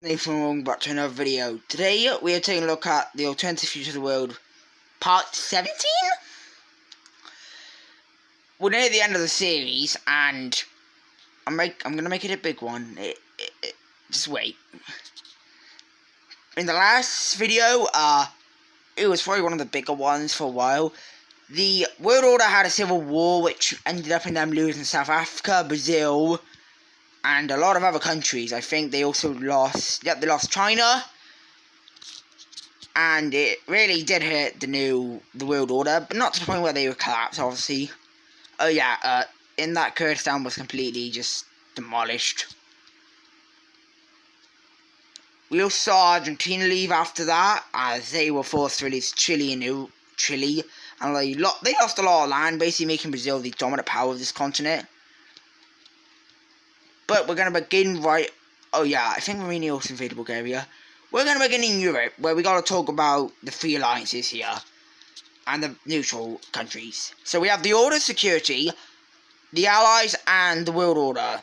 Welcome back to another video. Today we are taking a look at the Alternative Future of the World Part 17? We're near the end of the series and I'm gonna make it a big one. Just wait. In the last video, it was probably one of the bigger ones for a while. The World Order had a civil war which ended up in them losing South Africa, Brazil, and a lot of other countries. I think they also lost, they lost China. And it really did hit the World Order, but not to the point where they would collapse, obviously. Oh yeah, in that Kurdistan was completely just demolished. We also saw Argentina leave after that, as they were forced to release Chile, and they lost a lot of land, basically making Brazil the dominant power of this continent. But we're going to begin right... Oh yeah, I think Romania also invaded Bulgaria. We're going to begin in Europe, where we got to talk about the three alliances here, and the neutral countries. So we have the Order Security, the Allies, and the World Order.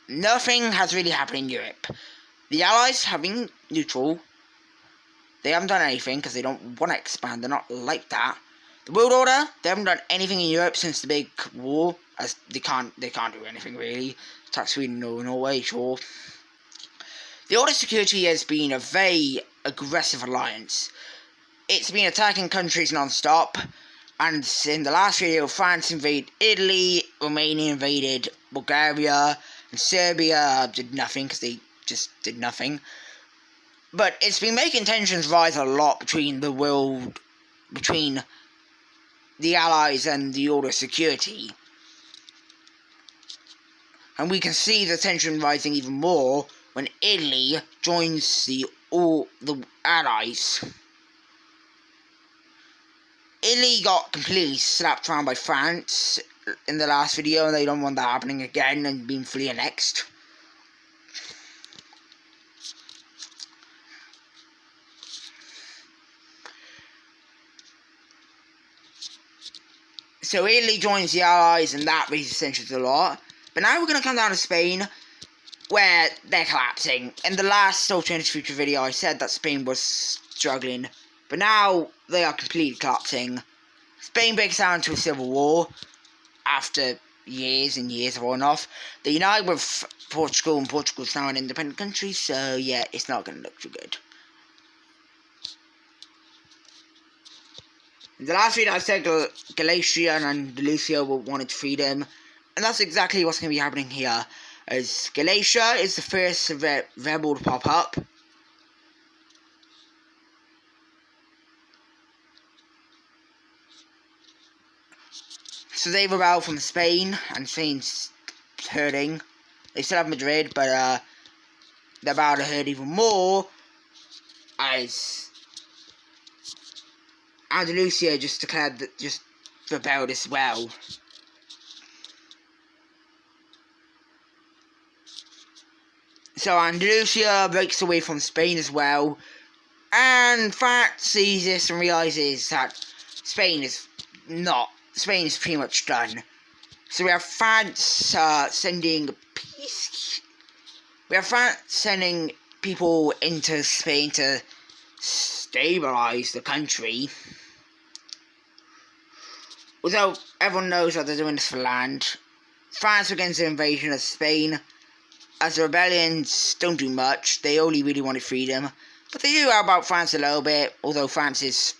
Nothing has really happened in Europe. The Allies have been neutral. They haven't done anything, because they don't want to expand, they're not like that. The World Order, they haven't done anything in Europe since the big war, as they can't do anything really. Attack Sweden or Norway, sure. The Order Security has been a very aggressive alliance. It's been attacking countries non-stop, and in the last video, France invaded Italy, Romania invaded Bulgaria, and Serbia did nothing because they just did nothing. But it's been making tensions rise a lot between the Allies and the Order Security. And we can see the tension rising even more when Italy joins the Allies. Italy got completely slapped around by France in the last video, and they don't want that happening again and being fully annexed. So Italy joins the Allies, and that raises tensions a lot. But now we're going to come down to Spain, where they're collapsing. In the last Alternative Future video, I said that Spain was struggling, but now they are completely collapsing. Spain breaks out into a civil war after years and years of on-off. They unite with Portugal, and Portugal's now an independent country, so yeah, it's not going to look too good. In the last video, I said Galicia and Andalusia wanted freedom, and that's exactly what's going to be happening here, as Galicia is the first rebel to pop up. So they rebel from Spain, and Spain's hurting. They still have Madrid, but they're about to hurt even more, as Andalusia just declared that just rebelled as well. So Andalusia breaks away from Spain as well, and France sees this and realises that Spain is pretty much done. So we have France sending people into Spain to stabilise the country. Although everyone knows that they're doing this for land, France begins the invasion of Spain. As the rebellions don't do much, they only really wanted freedom, but they do help out France a little bit, although France is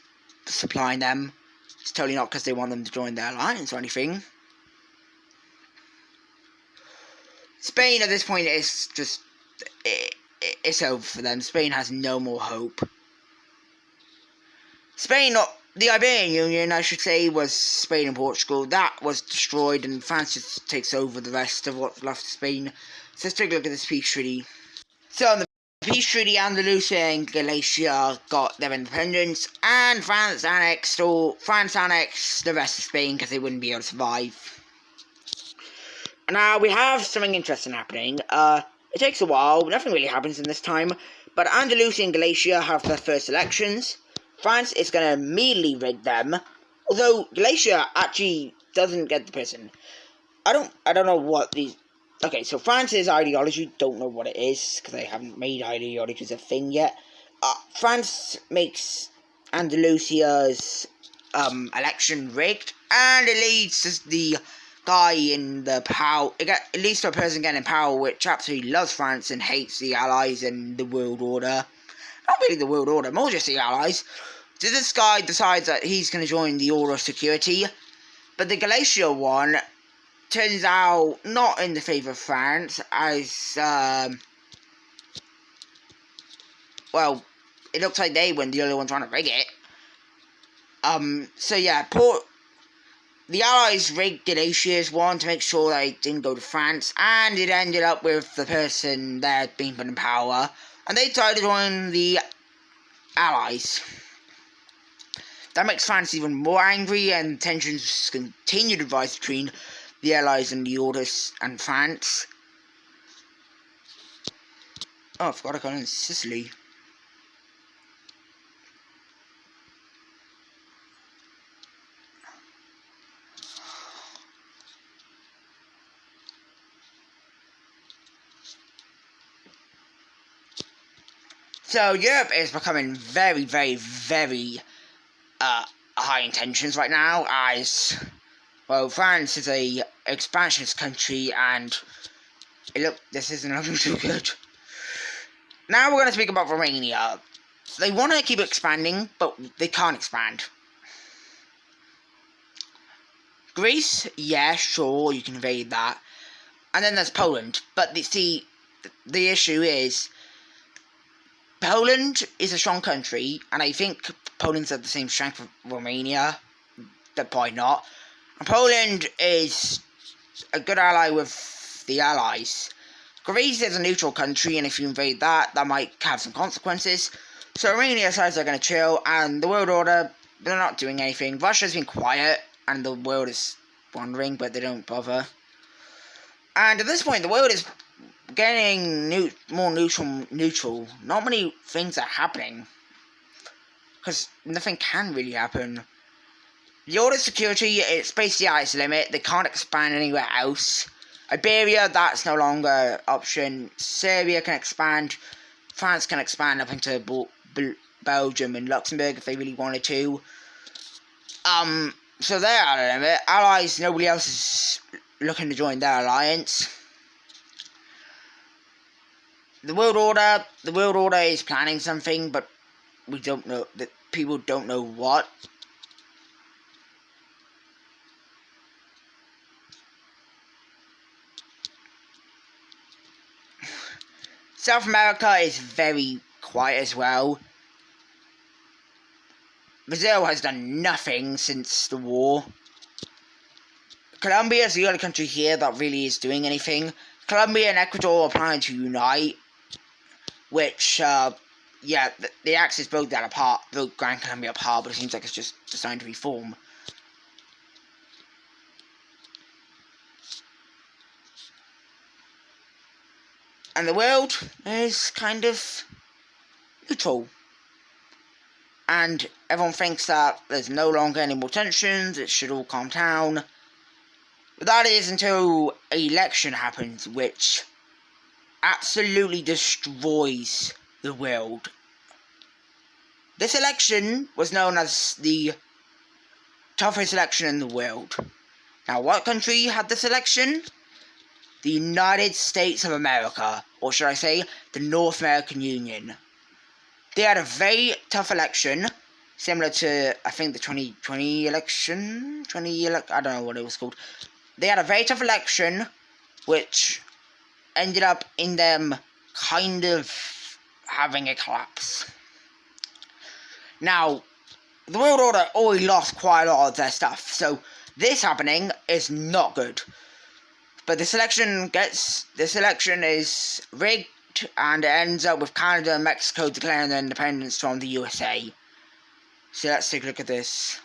supplying them. It's totally not because they want them to join their alliance or anything. Spain at this point is just, it's over for them. Spain has no more hope. The Iberian Union, I should say, was Spain and Portugal. That was destroyed, and France just takes over the rest of what's left of Spain. So let's take a look at this peace treaty. So in the peace treaty, Andalusia and Galicia got their independence, and France annexed the rest of Spain because they wouldn't be able to survive. Now we have something interesting happening. It takes a while, nothing really happens in this time, but Andalusia and Galicia have their first elections. France is going to immediately rid them, although Galicia actually doesn't get the person. I don't know what these Okay, so France's ideology, don't know what it is, because they haven't made ideologies a thing yet. France makes Andalusia's election rigged, and it leads to the guy in the power. It leads to a person getting in power which absolutely loves France and hates the Allies and the world order. Not really the world order, more just the Allies. So this guy decides that he's going to join the Order of Security, but the Galatia one turns out not in the favour of France, as, well, it looks like they were the only ones trying to rig it. So yeah, the Allies rigged Galatia's one to make sure they didn't go to France, and it ended up with the person there being put in power, and they tried to join the Allies. That makes France even more angry, and tensions continue to rise between the Allies and the Orders and France. Oh, I forgot I got in Sicily. So Europe is becoming very, very, very high in tensions right now, as well, France is a expansionist country, and this isn't looking too good. Now we're going to speak about Romania. They want to keep expanding, but they can't expand. Greece, yeah, sure, you can invade that. And then there's Poland. But the issue is, Poland is a strong country, and I think Poland's at the same strength of Romania. They're probably not. And Poland is a good ally with the Allies. Greece is a neutral country, and if you invade that, that might have some consequences. So Romania decides they're going to chill, and the world order, they're not doing anything. Russia's been quiet, and the world is wandering, but they don't bother. And at this point, the world is getting more neutral. Not many things are happening, because nothing can really happen. The Order of Security, it's basically at its limit. They can't expand anywhere else. Iberia, that's no longer an option. Serbia can expand. France can expand up into Belgium and Luxembourg if they really wanted to. So they're at a limit. Allies, nobody else is looking to join their alliance. The World Order is planning something, but we don't know, that people don't know what. South America is very quiet as well. Brazil has done nothing since the war. Colombia is the only country here that really is doing anything. Colombia and Ecuador are planning to unite, which, the Axis broke Gran Colombia apart, but it seems like it's just designed to reform. And the world is kind of neutral. And everyone thinks that there's no longer any more tensions, it should all calm down. But that is until an election happens, which absolutely destroys the world. This election was known as the toughest election in the world. Now, what country had this election? The United States of America, or should I say, the North American Union. They had a very tough election, similar to, I think, the 2020 election? I don't know what it was called. They had a very tough election, which ended up in them kind of having a collapse. Now, the World Order already lost quite a lot of their stuff, so this happening is not good. But this election is rigged, and it ends up with Canada and Mexico declaring their independence from the USA. So let's take a look at this.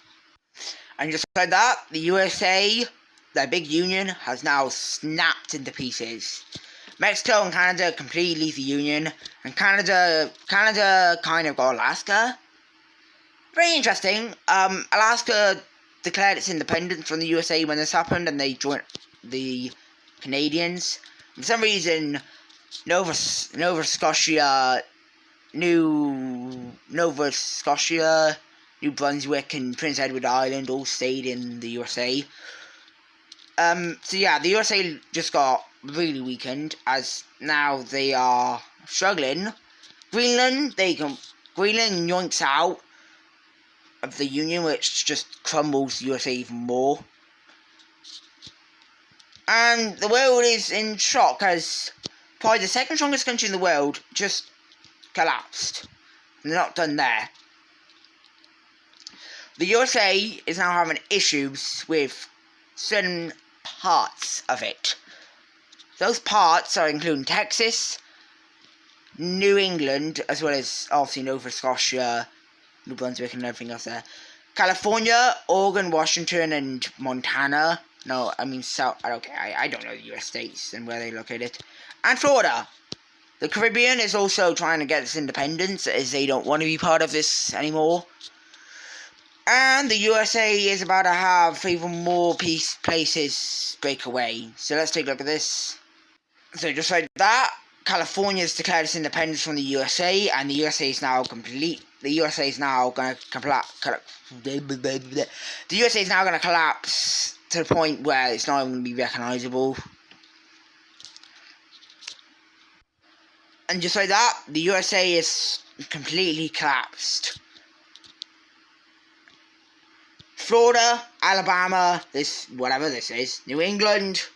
And just like that, the USA, their big union, has now snapped into pieces. Mexico and Canada completely leave the union, and Canada kind of got Alaska. Very interesting. Alaska declared its independence from the USA when this happened, and they joined the Canadians. For some reason, Nova Scotia, New Brunswick, and Prince Edward Island all stayed in the USA. So yeah, the USA just got really weakened, as now they are struggling. Greenland yoinks out of the Union, which just crumbles the USA even more. And the world is in shock, as probably the second strongest country in the world just collapsed. They're not done there. The USA is now having issues with certain parts of it. Those parts are including Texas, New England, as well as obviously Nova Scotia, New Brunswick, and everything else there. California, Oregon, Washington, and Montana. No, I mean South. Okay, I don't know the U.S. states and where they located. And Florida. The Caribbean is also trying to get its independence, as they don't want to be part of this anymore. And the USA is about to have even more places break away. So let's take a look at this. So just like that, California has declared its independence from the USA, and the USA is now complete. The USA is now going to The USA is now going to collapse to the point where it's not even going to be recognizable. And just like that, the USA is completely collapsed. Florida, Alabama, whatever this is, New England,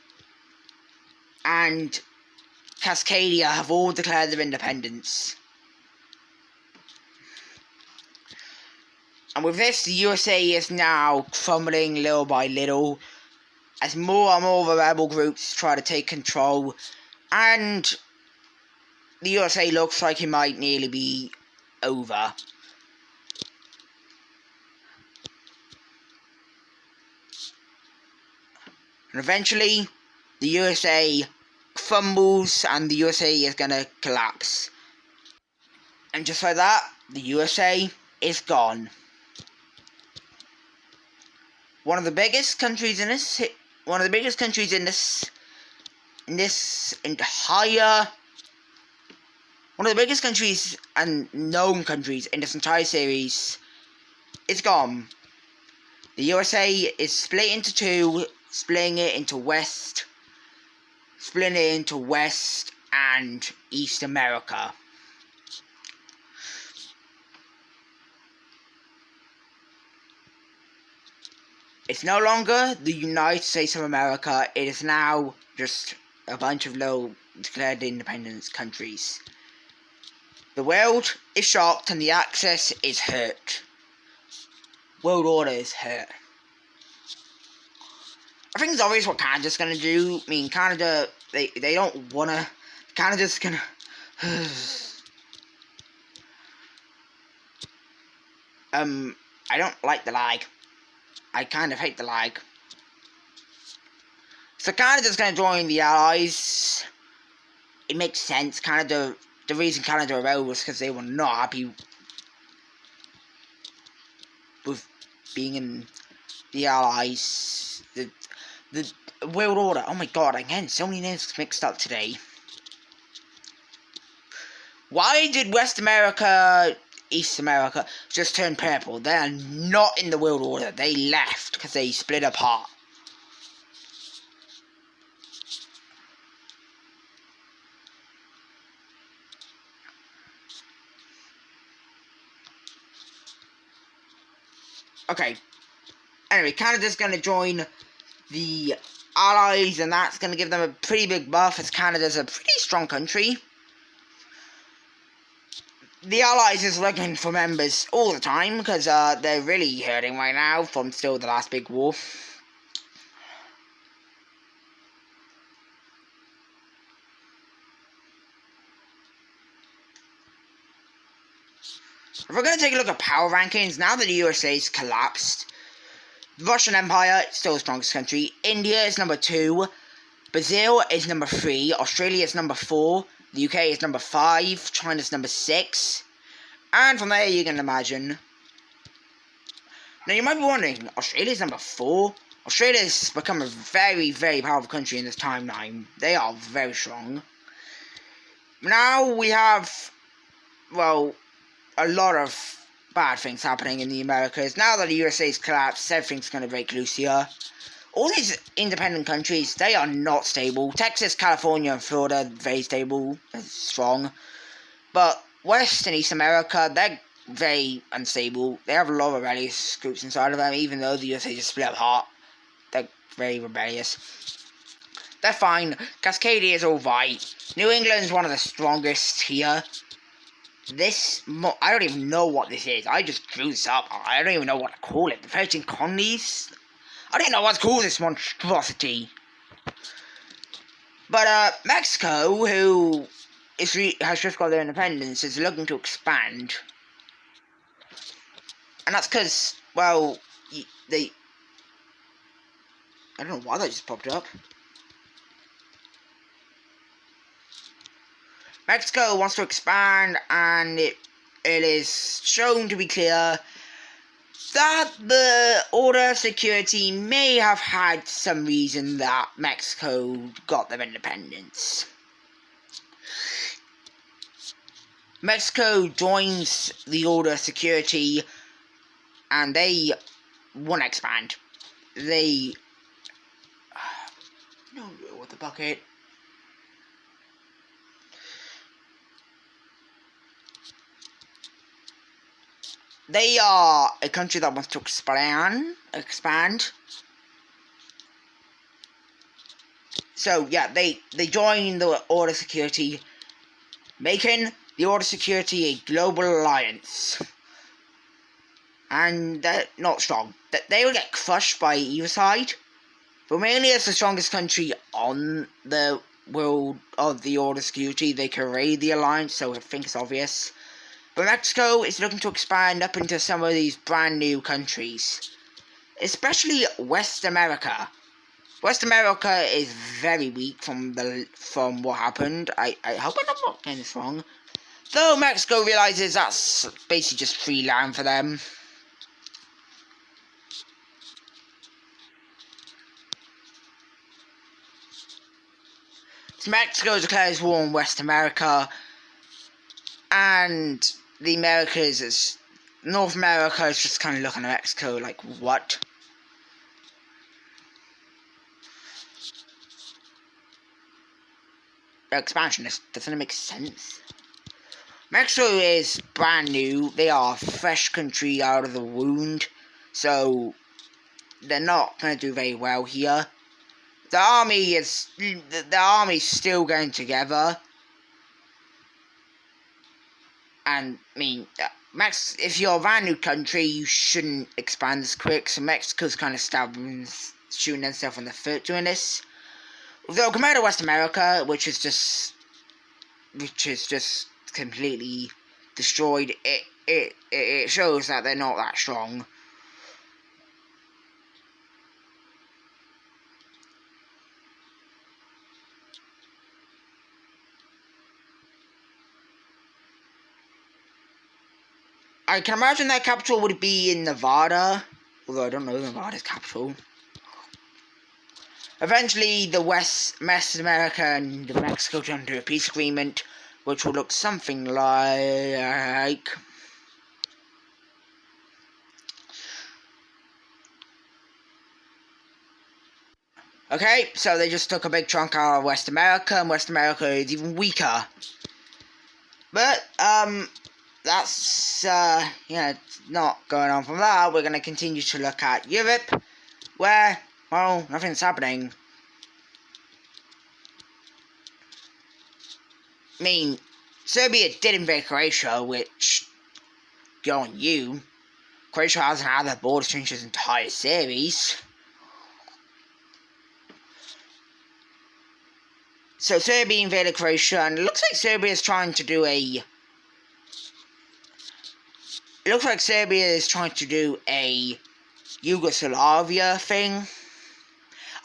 and Cascadia have all declared their independence. And with this, the USA is now crumbling little by little, as more and more of the rebel groups try to take control, and the USA looks like it might nearly be over. And eventually, the USA crumbles and the USA is going to collapse. And just like that, the USA is gone. One of the biggest countries in this entire and known countries in this entire series is gone. The USA is split into two, splitting it into West and East America. It's no longer the United States of America, it is now just a bunch of little declared independence countries. The world is shocked and the Axis is hurt. World order is hurt. I think it's obvious what Canada's gonna do. I mean, Canada, they don't wanna. Canada's gonna. I don't like the lag. I kind of hate the lag. So Canada's gonna join the Allies. It makes sense. Canada. The reason Canada rebelled was because they were not happy with being in the Allies. The world order. Oh my god, again, so many names mixed up today. Why did West America, East America just turn purple? They are not in the world order. They left because they split apart. Okay. Anyway, Canada's going to join the Allies, and that's going to give them a pretty big buff, as Canada's a pretty strong country. The Allies is looking for members all the time, because they're really hurting right now from still the last big war. If we're going to take a look at power rankings, now that the USA's collapsed, the Russian Empire is still the strongest country. India is number 2. Brazil is number 3. Australia is number 4. The UK is number 5. China is number 6. And from there you can imagine. Now you might be wondering, Australia is number 4? Australia's become a very, very powerful country in this timeline. They are very strong. Now we have, well, a lot of bad things happening in the Americas. Now that the USA's collapsed, everything's going to break loose here. All these independent countries, they are not stable. Texas, California, and Florida, very stable, strong. But West and East America, they're very unstable. They have a lot of rebellious groups inside of them, even though the USA just split apart. They're very rebellious. They're fine. Cascadia is alright. New England's one of the strongest here. I don't even know what this is. I just drew this up. I don't even know what to call it. The 13 colonies? I don't know what to call this monstrosity. But Mexico, who has just got their independence, is looking to expand. And that's because, well, I don't know why that just popped up. Mexico wants to expand, and it is shown to be clear that the Order of Security may have had some reason that Mexico got their independence. Mexico joins the Order of Security, and they want to expand. They... No, what the bucket? They are a country that wants to expand. So, yeah, they join the Order Security, making the Order Security a global alliance. And they're not strong. They will get crushed by either side. Romania is the strongest country on the world of the Order Security. They can raid the alliance, so I think it's obvious. But Mexico is looking to expand up into some of these brand new countries. Especially West America. West America is very weak from what happened. I hope I'm not getting this wrong. Though Mexico realizes that's basically just free land for them. So Mexico declares war on West America. And the Americas North America is just kind of looking at Mexico like, what? Expansion, this doesn't make sense. Mexico is brand new. They are a fresh country out of the wound. So, they're not going to do very well here. The army's still going together. And, I mean, if you're a brand new country, you shouldn't expand this quick. So Mexico's kind of shooting themselves in the foot doing this. Though compared to West America, which is just completely destroyed, it shows that they're not that strong. I can imagine their capital would be in Nevada, although I don't know Nevada's capital. Eventually, the West America and Mexico come to a peace agreement, which will look something like... Okay, so they just took a big chunk out of West America, and West America is even weaker. But, that's, not going on from that. We're going to continue to look at Europe, where, well, nothing's happening. I mean, Serbia did invade Croatia, which, good on you. Croatia hasn't had their border changed this entire series. So Serbia invaded Croatia, and it looks like Serbia is trying to do a... It looks like Serbia is trying to do a Yugoslavia thing.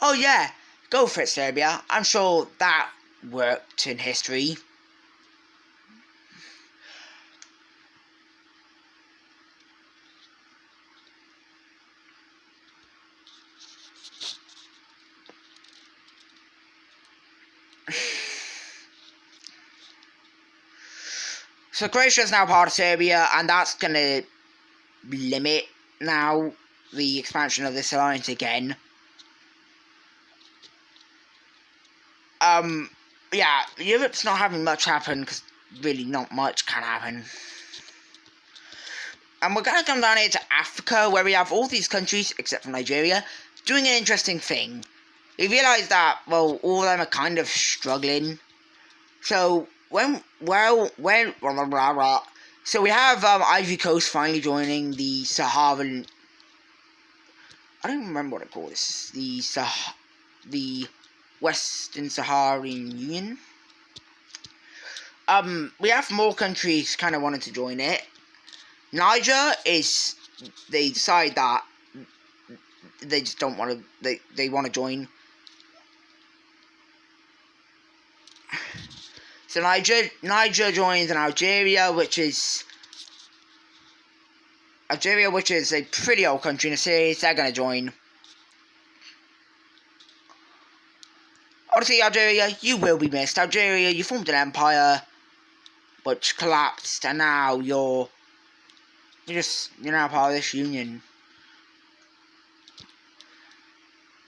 Oh yeah, go for it, Serbia. I'm sure that worked in history. So Croatia is now part of Serbia, and that's going to limit now the expansion of this alliance again. Yeah, Europe's not having much happen, because really not much can happen. And we're going to come down here to Africa, where we have all these countries, except for Nigeria, doing an interesting thing. We realise that, well, all of them are kind of struggling. So, so we have Ivory Coast finally joining the Saharan... I don't remember what I call this. The Western Saharan Union. We have more countries kind of wanting to join it. Niger is... They decide that they just don't want to... They want to join. So Niger joins in Algeria, which is a pretty old country in the series. They're going to join. Honestly, Algeria, you will be missed. Algeria, you formed an empire, which collapsed, and now you're now part of this union.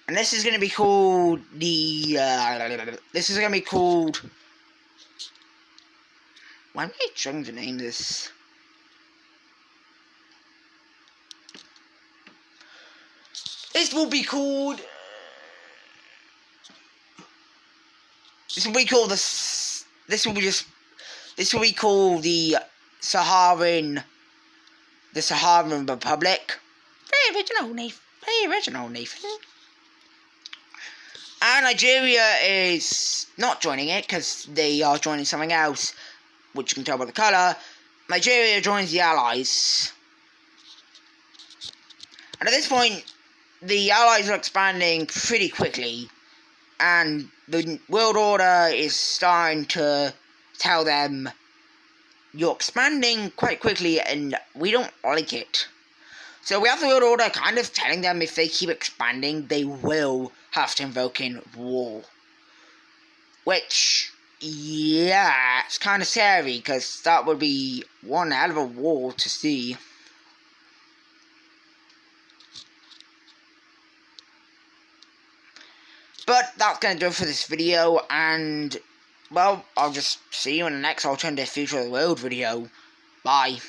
And this is going to be called Why am I trying to name this? This will be called the Saharan Republic. Very original, Nathan. And Nigeria is not joining it because they are joining something else, which you can tell by the colour. Nigeria joins the Allies. And at this point, the Allies are expanding pretty quickly. And the world order is starting to tell them, you're expanding quite quickly and we don't like it. So we have the world order kind of telling them if they keep expanding, they will have to invoke in war. Which... yeah, it's kind of scary, because that would be one hell of a war to see. But that's going to do it for this video, and, well, I'll just see you in the next Alternative Future of the World video. Bye.